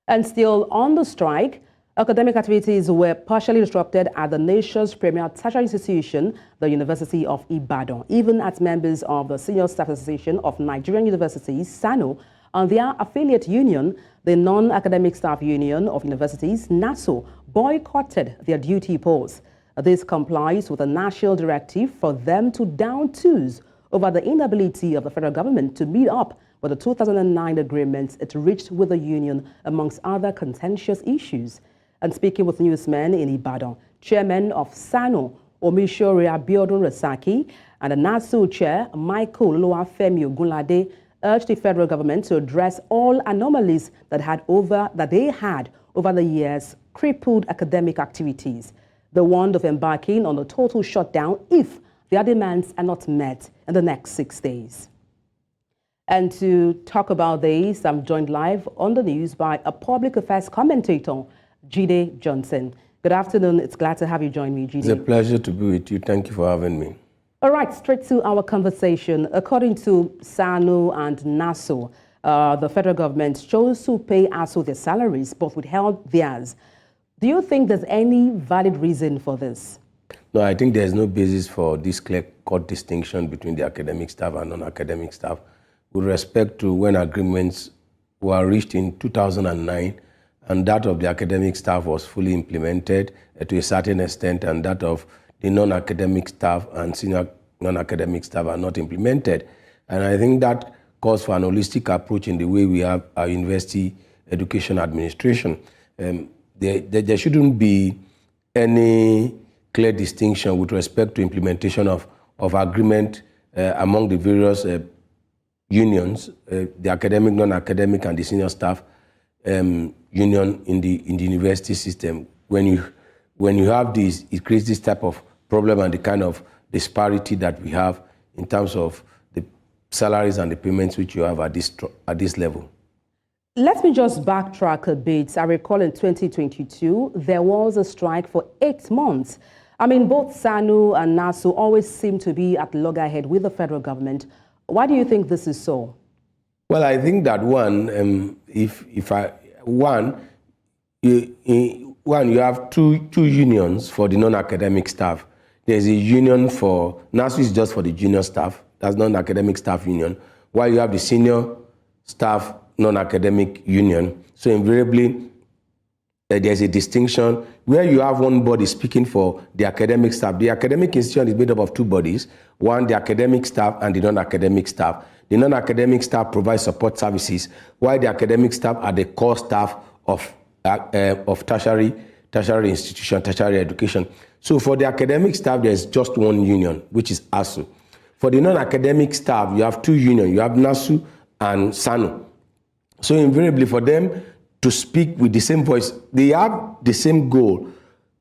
And still on the strike, academic activities were partially disrupted at the nation's premier tertiary institution, the University of Ibadan, even as members of the Senior Staff Association of Nigerian Universities, SSANU, and their affiliate union, the Non-Academic Staff Union of Universities, NASU, boycotted their duty posts. This complies with a national directive for them to down tools over the inability of the federal government to meet up with the 2009 agreement it reached with the union, amongst other contentious issues. And speaking with newsmen in Ibadan, Chairman of SSANU, Omisore Abiodun-Rasaki, and the NASU Chair, Oluwafemi-Ogunlade, urged the federal government to address all anomalies that they had over the years crippled academic activities. They warned of embarking on a total shutdown if their demands are not met in the next 6 days. And to talk about this, I'm joined live on the news by a public affairs commentator, Jide Johnson. Good afternoon. It's glad to have you join me, Jide. It's a pleasure to be with you. Thank you for having me. All right, straight to our conversation. According to SSANU and NASU, the federal government chose to pay ASU their salaries, but withheld theirs. Do you think there's any valid reason for this? No, I think there's no basis for this clear-cut distinction between the academic staff and non-academic staff with respect to when agreements were reached in 2009 and that of the academic staff was fully implemented to a certain extent, and that of the non-academic staff and senior non-academic staff are not implemented. And I think that calls for an holistic approach in the way we have our university education administration. There shouldn't be any clear distinction with respect to implementation of agreement among the various unions, the academic, non-academic, and the senior staff union in the university system. When you have this, it creates this type of problem and the kind of disparity that we have in terms of the salaries and the payments which you have at this level. Let me just backtrack a bit. I recall in 2022, there was a strike for 8 months. I mean, both SSANU and NASU always seem to be at loggerhead with the federal government. Why do you think this is so? Well, I think that you have two unions for the non-academic staff. There's a union for, NASU is just for the junior staff, that's non-academic staff union, while you have the senior staff non-academic union. So invariably, there's a distinction where you have one body speaking for the academic staff. The academic institution is made up of two bodies, one, the academic staff and the non-academic staff. The non-academic staff provides support services, while the academic staff are the core staff of tertiary institution, tertiary education. So for the academic staff, there's just one union, which is ASU. For the non-academic staff, you have two unions. You have NASU and SSANU. So invariably for them to speak with the same voice, they have the same goal,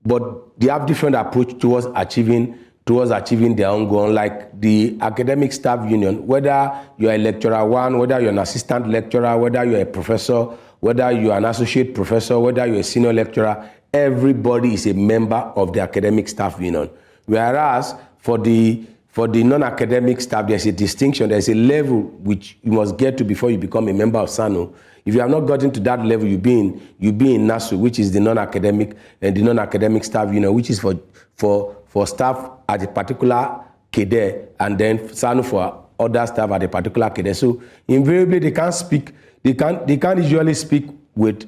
but they have different approach towards achieving their own goal. Like the academic staff union, whether you're a lecturer one, whether you're an assistant lecturer, whether you're a professor, whether you're an associate professor, whether you're a senior lecturer, everybody is a member of the academic staff union. Whereas for the non-academic staff, there's a distinction, there's a level which you must get to before you become a member of SSANU. If you have not gotten to that level, you be in NASU, which is the non-academic staff union, which is for staff at a particular cadre, and then SSANU for other staff at a particular cadre. So invariably they can't speak, they can't usually speak with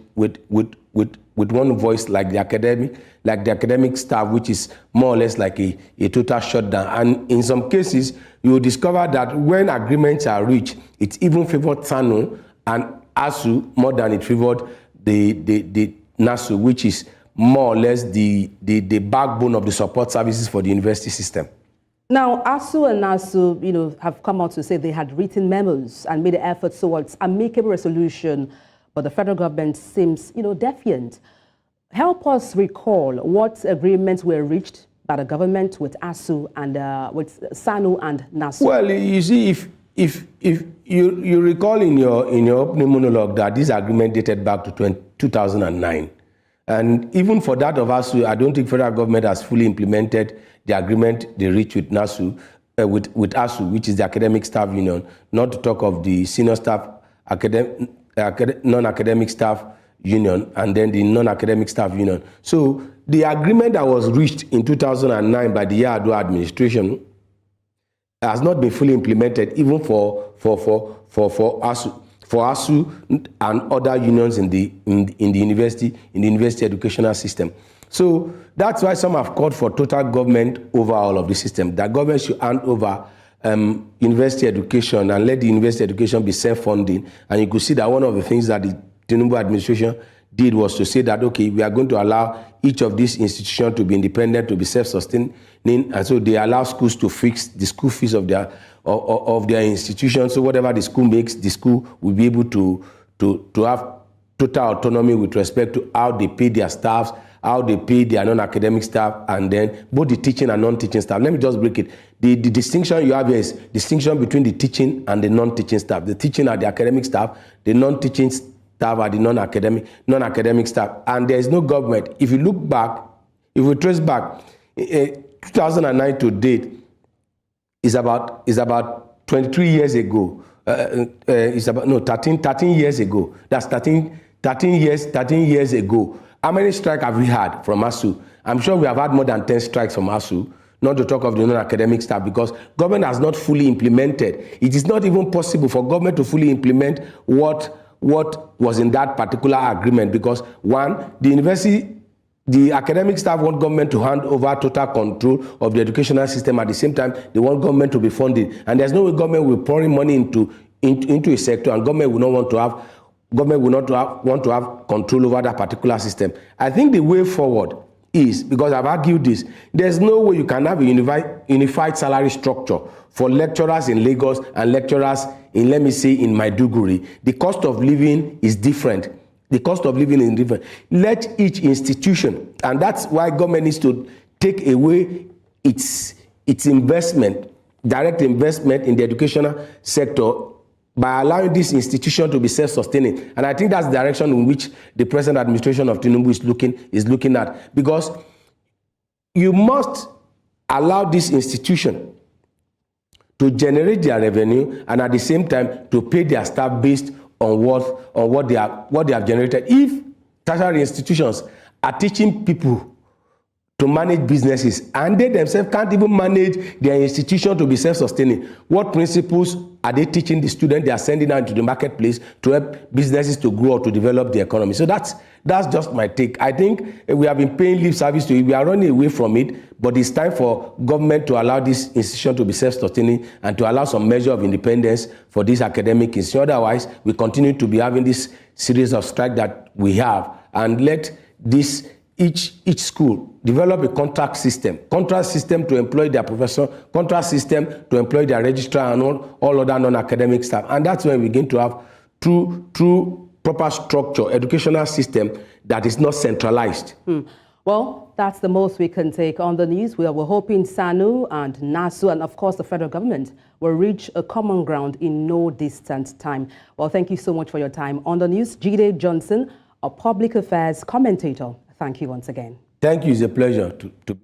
one voice like the academic staff, which is more or less like a total shutdown. And in some cases, you will discover that when agreements are reached, it even favored SSANU and ASU more than it favored the NASU, which is more or less the backbone of the support services for the university system. Now, ASU and NASU, have come out to say they had written memos and made efforts towards amicable resolution, but the federal government seems, defiant. Help us recall what agreements were reached by the government with ASU and with SSANU and NASU. Well, you see, if you recall in your opening monologue that this agreement dated back to 2009, and even for that of ASU, I don't think federal government has fully implemented the agreement they reached with NASU, with ASU, which is the academic staff union, not to talk of the senior staff, non-academic staff union and then the non-academic staff union. So the agreement that was reached in 2009 by the Yar'Adua administration has not been fully implemented, even for ASU and other unions in the university educational system. So that's why some have called for total government overhaul of the system. That government should hand over university education and let the university education be self-funding. And you could see that one of the things that the Tinubu administration did was to say that, okay, we are going to allow each of these institutions to be independent, to be self-sustaining, and so they allow schools to fix the school fees of their institutions. So whatever the school makes, the school will be able to have total autonomy with respect to how they pay their staffs, how they pay their non-academic staff, and then both the teaching and non-teaching staff. Let me just break it. The distinction you have here is distinction between the teaching and the non-teaching staff. The teaching are the academic staff, the non-teaching staff are the non-academic staff. And there is no government. If you look back, if we trace back, 2009 to date is about 23 years ago. It's about 13 years ago. That's 13 years ago. How many strikes have we had from ASU? I'm sure we have had more than 10 strikes from ASU, not to talk of the non-academic staff, because government has not fully implemented. It is not even possible for government to fully implement what was in that particular agreement, because one, the academic staff want government to hand over total control of the educational system. At the same time, they want government to be funded. And there's no way government will pour money into a sector, and government will not want to have control over that particular system. I think the way forward is, because I've argued this, there's no way you can have a unified salary structure for lecturers in Lagos and lecturers in, let me say, in Maiduguri. The cost of living is different. The cost of living is different. Let each institution, and that's why government needs to take away its investment, direct investment in the educational sector, by allowing this institution to be self-sustaining. And I think that's the direction in which the present administration of Tinubu is looking at. Because you must allow this institution to generate their revenue and at the same time to pay their staff based on what they have generated. If tertiary institutions are teaching people to manage businesses and they themselves can't even manage their institution to be self-sustaining, what principles are they teaching the students they are sending out into the marketplace to help businesses to grow or to develop the economy? So that's just my take. I think we have been paying lip service to it. We are running away from it, but it's time for government to allow this institution to be self-sustaining and to allow some measure of independence for this academic institution. Otherwise, we continue to be having this series of strikes that we have, and let this each school develop a contract system to employ their professor, contract system to employ their registrar and all other non-academic staff. And that's when we begin to have true proper structure, educational system that is not centralized. Well, that's the most we can take on the news. We're hoping SSANU and NASU and, of course, the federal government will reach a common ground in no distant time. Well, thank you so much for your time on the news. Jide Johnson, a public affairs commentator. Thank you once again. Thank you. It's a pleasure to